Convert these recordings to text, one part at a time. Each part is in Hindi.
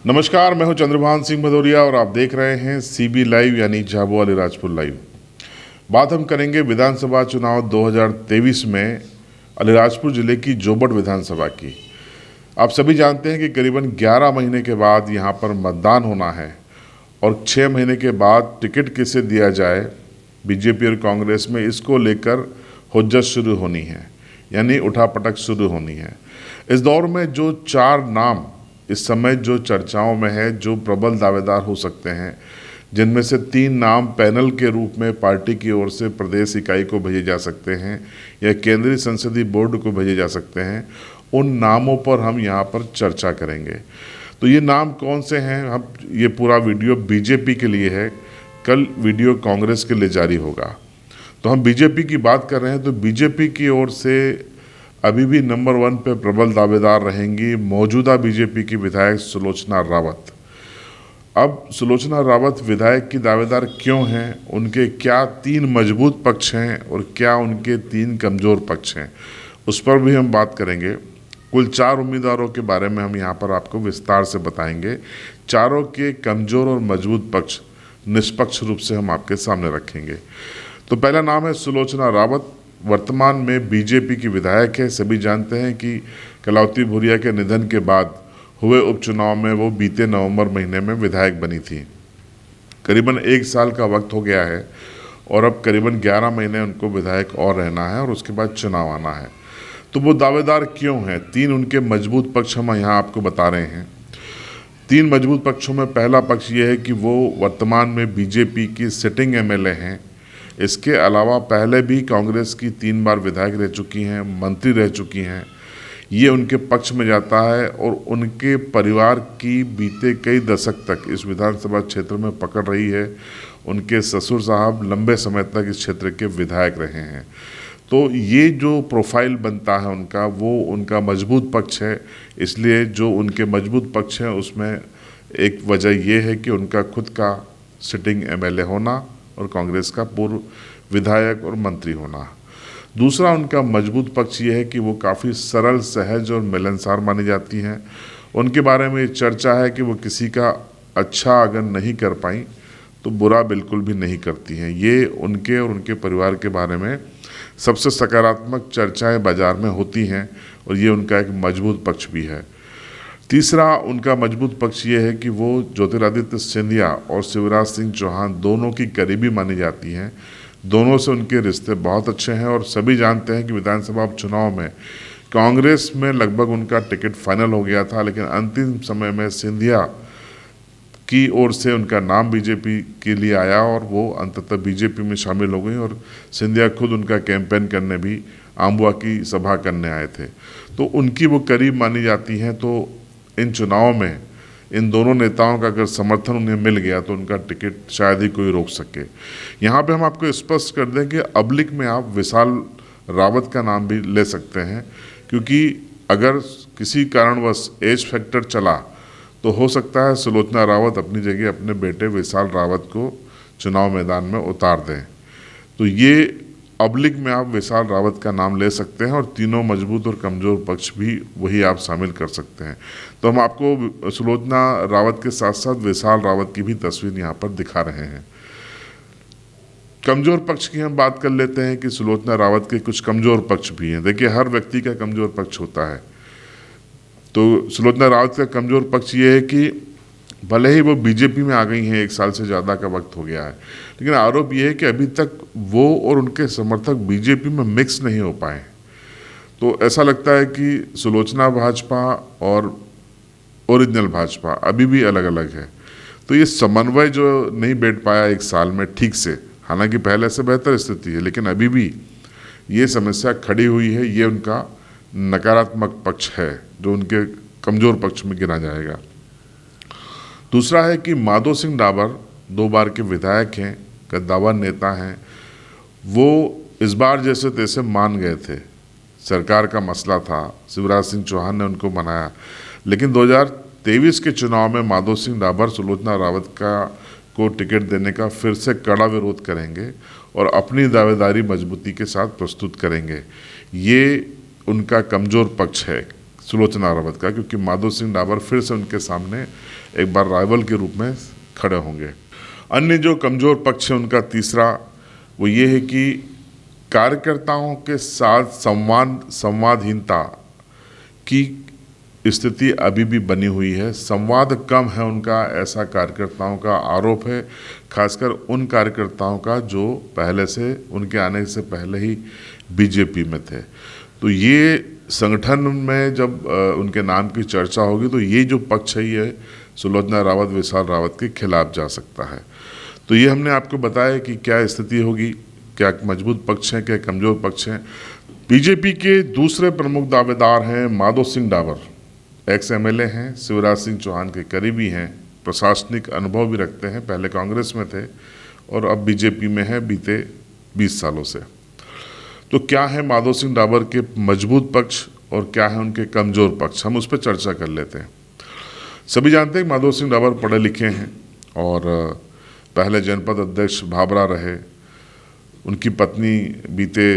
नमस्कार, मैं हूं चंद्रभान सिंह भदौरिया और आप देख रहे हैं सीबी लाइव यानी झाबुआ अलीराजपुर लाइव। बात हम करेंगे विधानसभा चुनाव 2023 में अलीराजपुर जिले की जोबट विधानसभा की। आप सभी जानते हैं कि करीबन 11 महीने के बाद यहां पर मतदान होना है और 6 महीने के बाद टिकट किसे दिया जाए, बीजेपी और कांग्रेस में इसको लेकर हुज्जत शुरू होनी है, यानी उठापटक शुरू होनी है। इस दौर में जो 4 नाम इस समय जो चर्चाओं में है, जो प्रबल दावेदार हो सकते हैं, जिनमें से 3 नाम पैनल के रूप में पार्टी की ओर से प्रदेश इकाई को भेजे जा सकते हैं या केंद्रीय संसदीय बोर्ड को भेजे जा सकते हैं, उन नामों पर हम यहाँ पर चर्चा करेंगे। तो ये नाम कौन से हैं, हम ये पूरा वीडियो बीजेपी के लिए है, कल वीडियो कांग्रेस के लिए जारी होगा। तो हम बीजेपी की बात कर रहे हैं, तो बीजेपी की ओर से अभी भी नंबर 1 पे प्रबल दावेदार रहेंगी मौजूदा बीजेपी की विधायक सुलोचना रावत। अब सुलोचना रावत विधायक की दावेदार क्यों हैं, उनके क्या 3 मजबूत पक्ष हैं और क्या उनके 3 कमज़ोर पक्ष हैं, उस पर भी हम बात करेंगे। कुल 4 उम्मीदवारों के बारे में हम यहाँ पर आपको विस्तार से बताएंगे। चारों के कमज़ोर और मजबूत पक्ष निष्पक्ष रूप से हम आपके सामने रखेंगे। तो पहला नाम है सुलोचना रावत, वर्तमान में बीजेपी की विधायक है। सभी जानते हैं कि कलावती भूरिया के निधन के बाद हुए उपचुनाव में वो बीते नवंबर महीने में विधायक बनी थी। करीबन 1 साल का वक्त हो गया है और अब करीबन 11 महीने उनको विधायक और रहना है और उसके बाद चुनाव आना है। तो वो दावेदार क्यों हैं? 3 उनके मजबूत पक्ष हम यहाँ आपको बता रहे हैं। 3 मजबूत पक्षों में पहला पक्ष ये है कि वो वर्तमान में बीजेपी की सिटिंग एमएलए हैं। इसके अलावा पहले भी कांग्रेस की 3 बार विधायक रह चुकी हैं, मंत्री रह चुकी हैं। ये उनके पक्ष में जाता है और उनके परिवार की बीते कई दशक तक इस विधानसभा क्षेत्र में पकड़ रही है। उनके ससुर साहब लंबे समय तक इस क्षेत्र के विधायक रहे हैं। तो ये जो प्रोफाइल बनता है उनका, वो उनका मजबूत पक्ष है। इसलिए जो उनके मजबूत पक्ष हैं उसमें एक वजह ये है कि उनका खुद का सिटिंग एमएलए होना और कांग्रेस का पूर्व विधायक और मंत्री होना। दूसरा उनका मजबूत पक्ष ये है कि वो काफ़ी सरल, सहज और मिलनसार मानी जाती हैं। उनके बारे में चर्चा है कि वो किसी का अच्छा अगर नहीं कर पाई तो बुरा बिल्कुल भी नहीं करती हैं। ये उनके और उनके परिवार के बारे में सबसे सकारात्मक चर्चाएं बाजार में होती हैं और ये उनका एक मजबूत पक्ष भी है। तीसरा उनका मजबूत पक्ष ये है कि वो ज्योतिरादित्य सिंधिया और शिवराज सिंह चौहान दोनों की करीबी मानी जाती हैं। दोनों से उनके रिश्ते बहुत अच्छे हैं और सभी जानते हैं कि विधानसभा उपचुनाव में कांग्रेस में लगभग उनका टिकट फाइनल हो गया था, लेकिन अंतिम समय में सिंधिया की ओर से उनका नाम बीजेपी के लिए आया और वो अंततः बीजेपी में शामिल हो गई और सिंधिया खुद उनका कैंपेन करने भी आम्बुआ की सभा करने आए थे। तो उनकी वो करीब मानी जाती हैं। तो इन चुनाव में इन दोनों नेताओं का अगर समर्थन उन्हें मिल गया तो उनका टिकट शायद ही कोई रोक सके। यहाँ पे हम आपको स्पष्ट कर दें कि अब्लिक में आप विशाल रावत का नाम भी ले सकते हैं, क्योंकि अगर किसी कारणवश एज फैक्टर चला तो हो सकता है सुलोचना रावत अपनी जगह अपने बेटे विशाल रावत को चुनाव मैदान में उतार दें। तो ये अब्लिक में आप विशाल रावत का नाम ले सकते हैं और तीनों मजबूत और कमज़ोर पक्ष भी वही आप शामिल कर सकते हैं। तो हम आपको सुलोचना रावत के साथ साथ विशाल रावत की भी तस्वीर यहाँ पर दिखा रहे हैं। कमज़ोर पक्ष की हम बात कर लेते हैं कि सुलोचना रावत के कुछ कमज़ोर पक्ष भी हैं। देखिए, हर व्यक्ति का कमज़ोर पक्ष होता है। तो सुलोचना रावत का कमज़ोर पक्ष ये है कि भले ही वो बीजेपी में आ गई हैं, 1 साल से ज़्यादा का वक्त हो गया है, लेकिन आरोप ये है कि अभी तक वो और उनके समर्थक बीजेपी में मिक्स नहीं हो पाए। तो ऐसा लगता है कि सुलोचना भाजपा और ओरिजिनल भाजपा अभी भी अलग अलग है। तो ये समन्वय जो नहीं बैठ पाया 1 साल में ठीक से, हालांकि पहले से बेहतर स्थिति है, लेकिन अभी भी ये समस्या खड़ी हुई है। ये उनका नकारात्मक पक्ष है जो उनके कमज़ोर पक्ष में गिना जाएगा। दूसरा है कि माधो सिंह डाबर 2 बार के विधायक हैं, कद्दावर नेता हैं। वो इस बार जैसे तैसे मान गए थे, सरकार का मसला था, शिवराज सिंह चौहान ने उनको मनाया, लेकिन 2023 के चुनाव में माधो सिंह डाबर सुलोचना रावत को टिकट देने का फिर से कड़ा विरोध करेंगे और अपनी दावेदारी मजबूती के साथ प्रस्तुत करेंगे। ये उनका कमज़ोर पक्ष है। सुलोचना रावत का, क्योंकि माधो सिंह डाबर फिर से उनके सामने एक बार राइवल के रूप में खड़े होंगे। अन्य जो कमज़ोर पक्ष है उनका तीसरा वो ये है कि कार्यकर्ताओं के साथ संवादहीनता की स्थिति अभी भी बनी हुई है। संवाद कम है उनका, ऐसा कार्यकर्ताओं का आरोप है, खासकर उन कार्यकर्ताओं का जो पहले से, उनके आने से पहले ही बीजेपी में थे। तो ये संगठन में जब उनके नाम की चर्चा होगी तो ये जो पक्ष है ये सुलोचना रावत, विशाल रावत के खिलाफ जा सकता है। तो ये हमने आपको बताया कि क्या स्थिति होगी, क्या मजबूत पक्ष हैं, क्या कमज़ोर पक्ष हैं। बीजेपी के दूसरे प्रमुख दावेदार हैं माधो सिंह डाबर, एक्स एमएलए हैं, शिवराज सिंह चौहान के करीबी हैं, प्रशासनिक अनुभव भी रखते हैं, पहले कांग्रेस में थे और अब बीजेपी में हैं बीते 20 सालों से। तो क्या है माधो सिंह डाबर के मजबूत पक्ष और क्या है उनके कमज़ोर पक्ष, हम उस पर चर्चा कर लेते हैं। सभी जानते हैं माधो सिंह डाबर पढ़े लिखे हैं और पहले जनपद अध्यक्ष भाबरा रहे। उनकी पत्नी बीते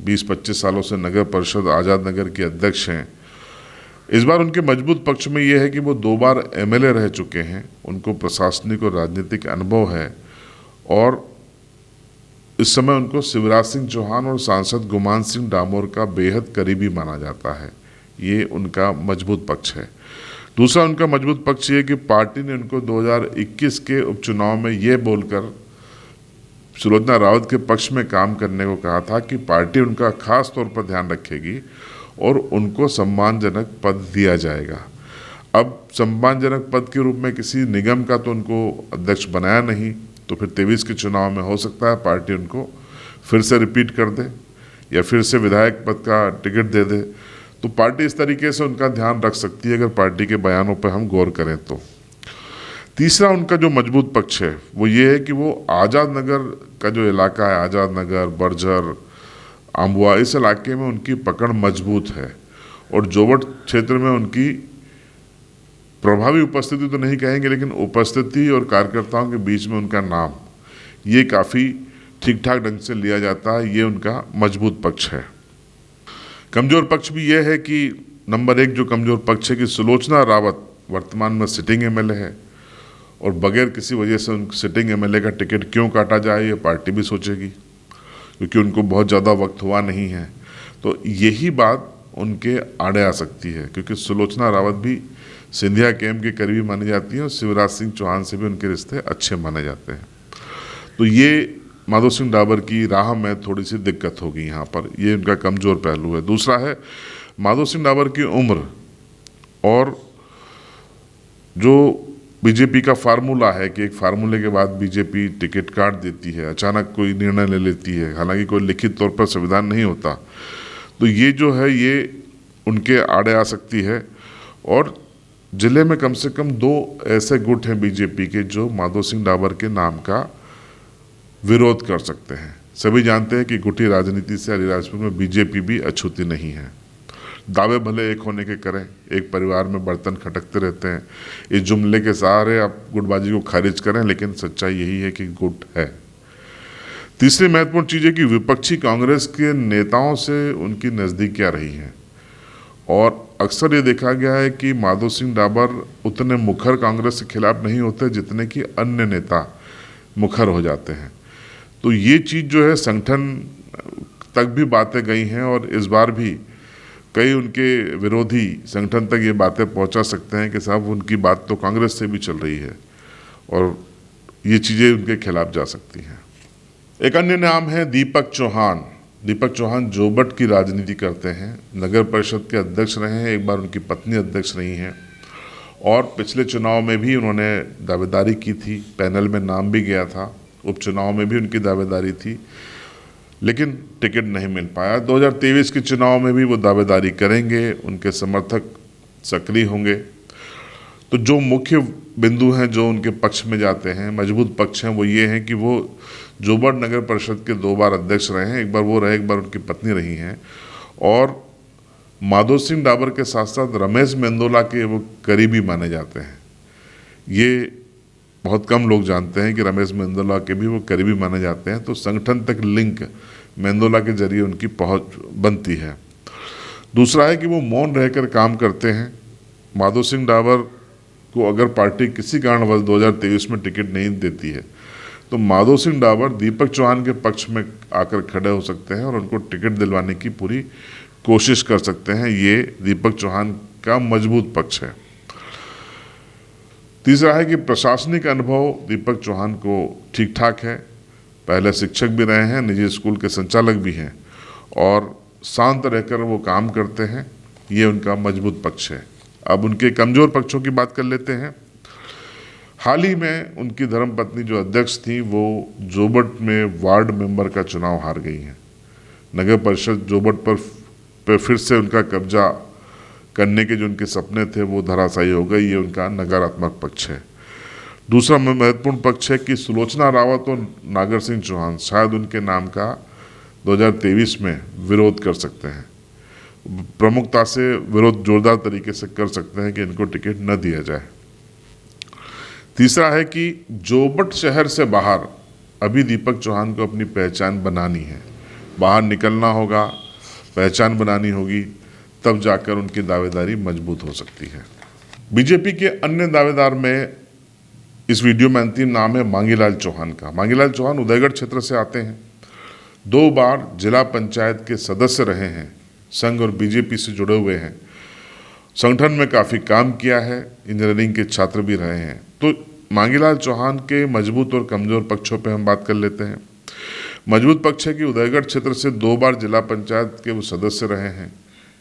20-25 सालों से नगर परिषद आज़ाद नगर की अध्यक्ष हैं। इस बार उनके मजबूत पक्ष में यह है कि वो 2 बार एमएलए रह चुके हैं, उनको प्रशासनिक और राजनीतिक अनुभव है और इस समय उनको शिवराज सिंह चौहान और सांसद गुमान सिंह डामोर का बेहद करीबी माना जाता है। ये उनका मजबूत पक्ष है। दूसरा उनका मजबूत पक्ष ये कि पार्टी ने उनको 2021 के उपचुनाव में ये बोलकर सुलोचना रावत के पक्ष में काम करने को कहा था कि पार्टी उनका खास तौर पर ध्यान रखेगी और उनको सम्मानजनक पद दिया जाएगा। अब सम्मानजनक पद के रूप में किसी निगम का तो उनको अध्यक्ष बनाया नहीं, तो फिर 23 के चुनाव में हो सकता है पार्टी उनको फिर से रिपीट कर दे या फिर से विधायक पद का टिकट दे दे। तो पार्टी इस तरीके से उनका ध्यान रख सकती है अगर पार्टी के बयानों पर हम गौर करें तो। तीसरा उनका जो मजबूत पक्ष है वो ये है कि वो आज़ाद नगर का जो इलाका है, आज़ाद नगर, बर्जर, आम्बुआ, इस इलाके में उनकी पकड़ मजबूत है और जोबट क्षेत्र में उनकी प्रभावी उपस्थिति तो नहीं कहेंगे लेकिन उपस्थिति और कार्यकर्ताओं के बीच में उनका नाम ये काफ़ी ठीक ठाक ढंग से लिया जाता है। ये उनका मजबूत पक्ष है। कमज़ोर पक्ष भी ये है कि नंबर 1 जो कमज़ोर पक्ष है कि सुलोचना रावत वर्तमान में सिटिंग एमएलए है और बगैर किसी वजह से उन सिटिंग एमएलए का टिकट क्यों काटा जाए ये पार्टी भी सोचेगी, क्योंकि उनको बहुत ज़्यादा वक्त हुआ नहीं है। तो यही बात उनके आड़े आ सकती है, क्योंकि सुलोचना रावत भी सिंधिया कैंप के करीबी मानी जाती हैं और शिवराज सिंह चौहान से भी उनके रिश्ते अच्छे माने जाते हैं। तो ये माधो सिंह डाबर की राह में थोड़ी सी दिक्कत होगी यहाँ पर, ये उनका कमज़ोर पहलू है। दूसरा है माधो सिंह डाबर की उम्र और जो बीजेपी का फार्मूला है कि एक फार्मूले के बाद बीजेपी टिकट काट देती है, अचानक कोई निर्णय ले लेती है, हालांकि कोई लिखित तौर पर संविधान नहीं होता। तो ये जो है ये उनके आड़े आ सकती है। और ज़िले में कम से कम 2 ऐसे गुट हैं बीजेपी के जो माधो सिंह डाबर के नाम का विरोध कर सकते हैं। सभी जानते हैं कि गुटी राजनीति से अलीराजपुर में बीजेपी भी अछूती नहीं है। दावे भले एक होने के करें, एक परिवार में बर्तन खटकते रहते हैं, इस जुमले के सहारे आप गुटबाजी को खारिज करें, लेकिन सच्चाई यही है कि गुट है। तीसरी महत्वपूर्ण चीज़ है कि विपक्षी कांग्रेस के नेताओं से उनकी नज़दीकियाँ रही हैं और अक्सर ये देखा गया है कि माधो सिंह डाबर उतने मुखर कांग्रेस के खिलाफ नहीं होते जितने कि अन्य नेता मुखर हो जाते हैं। तो ये चीज़ जो है संगठन तक भी बातें गई हैं और इस बार भी कई उनके विरोधी संगठन तक ये बातें पहुंचा सकते हैं कि साहब उनकी बात तो कांग्रेस से भी चल रही है और ये चीज़ें उनके खिलाफ जा सकती हैं। एक अन्य नाम है दीपक चौहान। दीपक चौहान जोबट की राजनीति करते हैं, नगर परिषद के अध्यक्ष रहे हैं, एक बार उनकी पत्नी अध्यक्ष रही हैं और पिछले चुनाव में भी उन्होंने दावेदारी की थी, पैनल में नाम भी गया था, उपचुनाव में भी उनकी दावेदारी थी लेकिन टिकट नहीं मिल पाया। 2023 के चुनाव में भी वो दावेदारी करेंगे, उनके समर्थक सक्रिय होंगे। तो जो मुख्य बिंदु हैं जो उनके पक्ष में जाते हैं, मजबूत पक्ष हैं, वो ये हैं कि वो जोबट नगर परिषद के 2 बार अध्यक्ष रहे हैं, एक बार वो रहे, एक बार उनकी पत्नी रही हैं और माधो सिंह डाबर के साथ साथ रमेश मेंदोला के वो करीबी माने जाते हैं। ये बहुत कम लोग जानते हैं कि रमेश मेंदोला के भी वो करीबी माने जाते हैं। तो संगठन तक लिंक मेंदोला के जरिए उनकी पहुंच बनती है। दूसरा है कि वो मौन रहकर काम करते हैं। माधो सिंह डावर को अगर पार्टी किसी कारणवश 2023 में टिकट नहीं देती है तो माधो सिंह डावर दीपक चौहान के पक्ष में आकर खड़े हो सकते हैं और उनको टिकट दिलवाने की पूरी कोशिश कर सकते हैं। ये दीपक चौहान का मजबूत पक्ष है। तीसरा है कि प्रशासनिक अनुभव दीपक चौहान को ठीक ठाक है। पहले शिक्षक भी रहे हैं, निजी स्कूल के संचालक भी हैं और शांत रहकर वो काम करते हैं। ये उनका मजबूत पक्ष है। अब उनके कमज़ोर पक्षों की बात कर लेते हैं। हाल ही में उनकी धर्मपत्नी जो अध्यक्ष थी वो जोबट में वार्ड मेंबर का चुनाव हार गई हैं। नगर परिषद जोबट पर फिर से उनका कब्जा करने के जो उनके सपने थे वो धराशायी हो गए। ये उनका नकारात्मक पक्ष है। दूसरा महत्वपूर्ण पक्ष है कि सुलोचना रावत और नागर सिंह चौहान शायद उनके नाम का 2023 में विरोध कर सकते हैं। प्रमुखता से विरोध जोरदार तरीके से कर सकते हैं कि इनको टिकट न दिया जाए। तीसरा है कि जोबट शहर से बाहर अभी दीपक चौहान को अपनी पहचान बनानी है। बाहर निकलना होगा, पहचान बनानी होगी, तब जाकर उनकी दावेदारी मजबूत हो सकती है। बीजेपी के अन्य दावेदार में इस वीडियो में अंतिम नाम है मांगीलाल चौहान का। मांगीलाल चौहान उदयगढ़ क्षेत्र से आते हैं। 2 बार जिला पंचायत के सदस्य रहे हैं। संघ और बीजेपी से जुड़े हुए हैं। संगठन में काफ़ी काम किया है। इंजीनियरिंग के छात्र भी रहे हैं। तो मांगीलाल चौहान के मजबूत और कमज़ोर पक्षों पे हम बात कर लेते हैं। मजबूत पक्ष है कि उदयगढ़ क्षेत्र से 2 बार जिला पंचायत के वो सदस्य रहे हैं।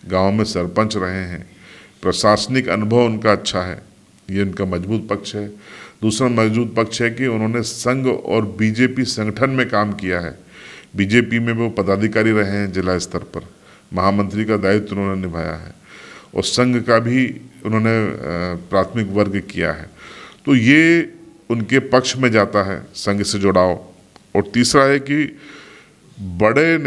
गांव में सरपंच रहे हैं। प्रशासनिक अनुभव उनका अच्छा है। ये उनका मजबूत पक्ष है। दूसरा मजबूत पक्ष है कि उन्होंने संघ और बीजेपी संगठन में काम किया है। बीजेपी में वो पदाधिकारी रहे हैं। जिला स्तर पर महामंत्री का दायित्व उन्होंने निभाया है और संघ का भी उन्होंने प्राथमिक वर्ग किया है। तो ये उनके पक्ष में जाता है, संघ से जुड़ाव। और तीसरा है कि बड़े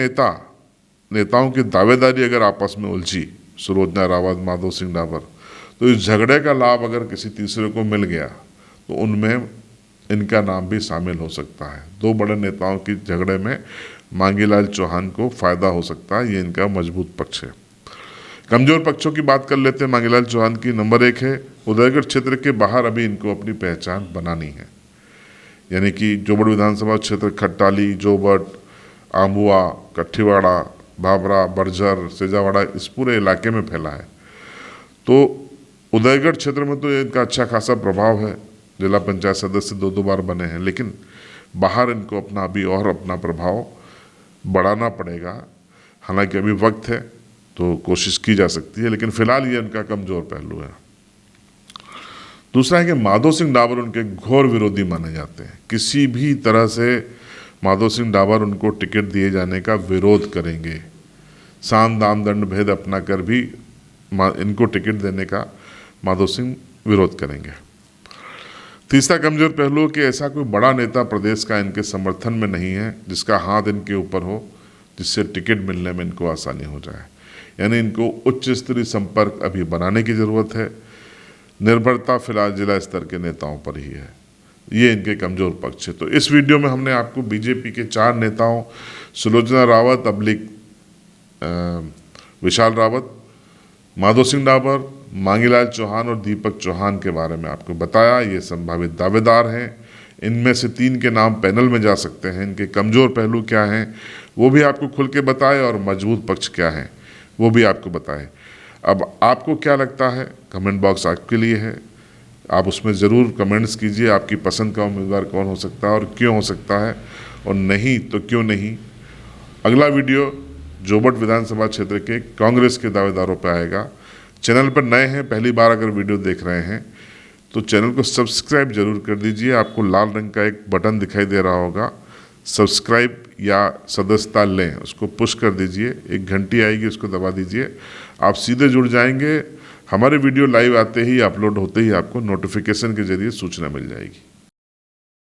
नेताओं की दावेदारी अगर आपस में उलझी, सुलोचना रावत, माधो सिंह डावर, तो इस झगड़े का लाभ अगर किसी तीसरे को मिल गया तो उनमें इनका नाम भी शामिल हो सकता है। 2 बड़े नेताओं की झगड़े में मांगीलाल चौहान को फायदा हो सकता है। ये इनका मजबूत पक्ष है। कमजोर पक्षों की बात कर लेते हैं। मांगीलाल चौहान की नंबर 1 है उदयगढ़ क्षेत्र के बाहर अभी इनको अपनी पहचान बनानी है। यानी कि जोबट विधानसभा क्षेत्र खट्टाली, जोबट, आंबुआ, कट्ठीवाड़ा, भाभरा, बर्जर, सेजावाड़ा, इस पूरे इलाके में फैला है। तो उदयगढ़ क्षेत्र में तो इनका अच्छा खासा प्रभाव है। जिला पंचायत सदस्य 2 बार बने हैं, लेकिन बाहर इनको अपना प्रभाव बढ़ाना पड़ेगा। हालांकि अभी वक्त है तो कोशिश की जा सकती है, लेकिन फिलहाल ये उनका कमजोर पहलू है। दूसरा है कि माधो सिंह डावर उनके घोर विरोधी माने जाते हैं। किसी भी तरह से माधो सिंह डावर उनको टिकट दिए जाने का विरोध करेंगे। साम दाम दंड भेद अपना कर भी इनको टिकट देने का माधो सिंह विरोध करेंगे। तीसरा कमजोर पहलू कि ऐसा कोई बड़ा नेता प्रदेश का इनके समर्थन में नहीं है जिसका हाथ इनके ऊपर हो, जिससे टिकट मिलने में इनको आसानी हो जाए। यानी इनको उच्च स्तरीय संपर्क अभी बनाने की ज़रूरत है। निर्भरता फिलहाल जिला स्तर के नेताओं पर ही है। ये इनके कमज़ोर पक्ष है। तो इस वीडियो में हमने आपको बीजेपी के 4 नेताओं सुलोचना रावत अब्लिक विशाल रावत, माधो सिंह डावर, मांगीलाल चौहान और दीपक चौहान के बारे में आपको बताया। ये संभावित दावेदार हैं। इनमें से 3 के नाम पैनल में जा सकते हैं। इनके कमज़ोर पहलू क्या हैं वो भी आपको खुल के बताए और मजबूत पक्ष क्या हैं वो भी आपको बताए। अब आपको क्या लगता है, कमेंट बॉक्स आपके लिए है। आप उसमें ज़रूर कमेंट्स कीजिए। आपकी पसंद का उम्मीदवार कौन हो सकता है और क्यों हो सकता है, और नहीं तो क्यों नहीं। अगला वीडियो जोबट विधानसभा क्षेत्र के कांग्रेस के दावेदारों पर आएगा। चैनल पर नए हैं, पहली बार अगर वीडियो देख रहे हैं तो चैनल को सब्सक्राइब जरूर कर दीजिए। आपको लाल रंग का एक बटन दिखाई दे रहा होगा, सब्सक्राइब या सदस्यता लें, उसको पुश कर दीजिए। एक घंटी आएगी, उसको दबा दीजिए। आप सीधे जुड़ जाएंगे। हमारे वीडियो लाइव आते ही, अपलोड होते ही आपको नोटिफिकेशन के जरिए सूचना मिल जाएगी।